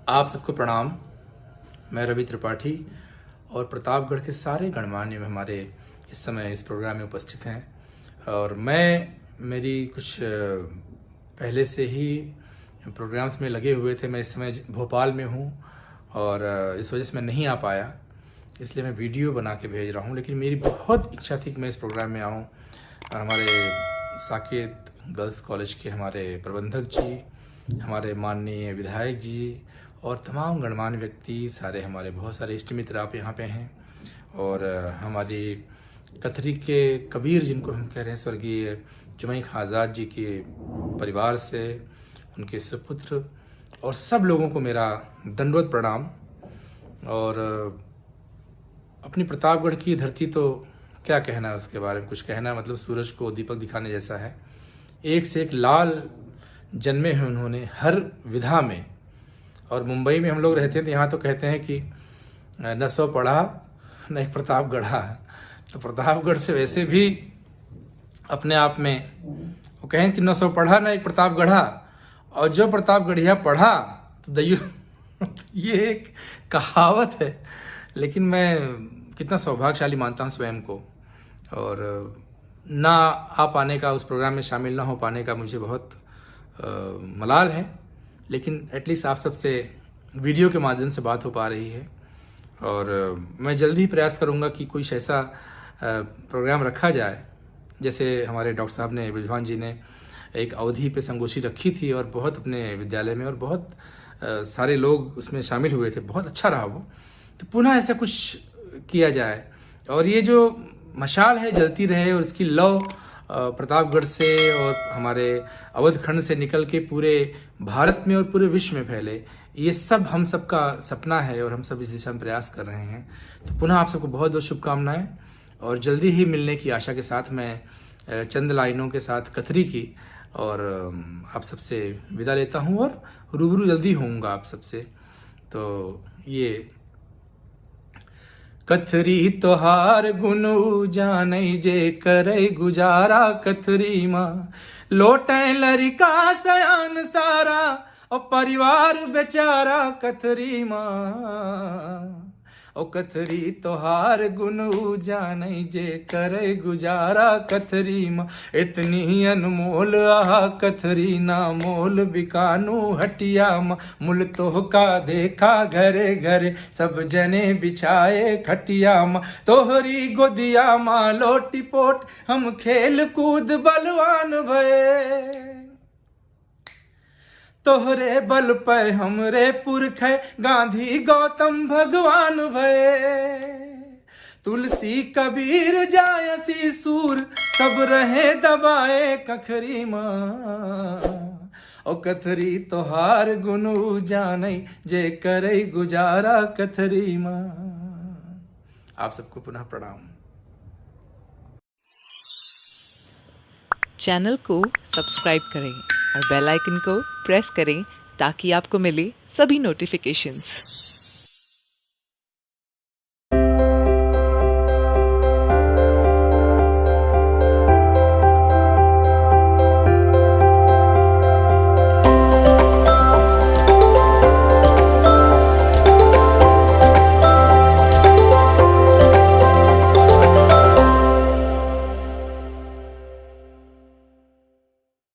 आप सबको प्रणाम। मैं रवि त्रिपाठी और प्रतापगढ़ के सारे गणमान्य हमारे इस समय इस प्रोग्राम में उपस्थित हैं। और मेरी कुछ पहले से ही प्रोग्राम्स में लगे हुए थे। मैं इस समय भोपाल में हूँ और इस वजह से मैं नहीं आ पाया, इसलिए मैं वीडियो बना के भेज रहा हूँ। लेकिन मेरी बहुत इच्छा थी कि मैं इस प्रोग्राम में आऊँ। हमारे साकेत गर्ल्स कॉलेज के हमारे प्रबंधक जी, हमारे माननीय विधायक जी और तमाम गणमान्य व्यक्ति, सारे हमारे बहुत सारे इष्ट मित्र आप यहाँ पे हैं। और हमारी कथरी के कबीर, जिनको हम कह रहे हैं, स्वर्गीय जुमई खां आज़ाद जी के परिवार से, उनके सुपुत्र और सब लोगों को मेरा दंडवत प्रणाम। और अपनी प्रतापगढ़ की धरती तो क्या कहना है, उसके बारे में कुछ कहना मतलब सूरज को दीपक दिखाने जैसा है। एक से एक लाल जन्मे हैं उन्होंने हर विधा में। और मुंबई में हम लोग रहते हैं तो यहाँ तो कहते हैं कि न सौ पढ़ा न एक प्रताप गढ़ा। तो प्रतापगढ़ से वैसे भी अपने आप में वो कहें कि न सौ पढ़ा न एक प्रताप गढ़ा, और जो प्रताप गढ़िया पढ़ा तो दयु ये एक कहावत है। लेकिन मैं कितना सौभाग्यशाली मानता हूँ स्वयं को, और ना आ पाने का, उस प्रोग्राम में शामिल ना हो पाने का मुझे बहुत मलाल है। लेकिन एटलीस्ट आप सबसे वीडियो के माध्यम से बात हो पा रही है। और मैं जल्दी ही प्रयास करूंगा कि कुछ ऐसा प्रोग्राम रखा जाए, जैसे हमारे डॉक्टर साहब ने, विद्वान जी ने एक अवधि पे संगोष्ठी रखी थी और बहुत अपने विद्यालय में, और बहुत सारे लोग उसमें शामिल हुए थे। बहुत अच्छा रहा वो। तो पुनः ऐसा कुछ किया जाए और ये जो मशाल है जलती रहे और इसकी लौ प्रतापगढ़ से और हमारे अवध खंड से निकल के पूरे भारत में और पूरे विश्व में फैले। ये सब हम सबका सपना है और हम सब इस दिशा में प्रयास कर रहे हैं। तो पुनः आप सबको बहुत बहुत शुभकामनाएं और जल्दी ही मिलने की आशा के साथ मैं चंद लाइनों के साथ कथरी की और आप सबसे विदा लेता हूं और रूबरू जल्दी होऊंगा आप सबसे। तो ये कथरी तोहार गुनु जानई जे करे गुजारा, कथरी माँ लोटे लरिका सयान सारा और परिवार बेचारा, कथरी माँ ओ कथरी तोहार गुनु जानई जे करे गुजारा, कथरी माँ इतनी अनमोल आहा कथरी ना मोल बिकानू हटिया माँ, मुल तो का देखा घरे घरे सब जने बिछाए खटिया माँ, तोहरी गोदिया माँ लोटी पोट हम खेल कूद बलवान भये, तोहरे बल पे हमरे पुरख गांधी गौतम भगवान भये, तुलसी कबीर जायसी सूर सब रहे दबाए, कखरी माँ ओ कथरी तोहार गुनु जानई जे करे गुजारा, कथरी माँ। आप सबको पुनः प्रणाम। चैनल को सब्सक्राइब करें और बेल आइकन को प्रेस करें ताकि आपको मिले सभी नोटिफिकेशंस।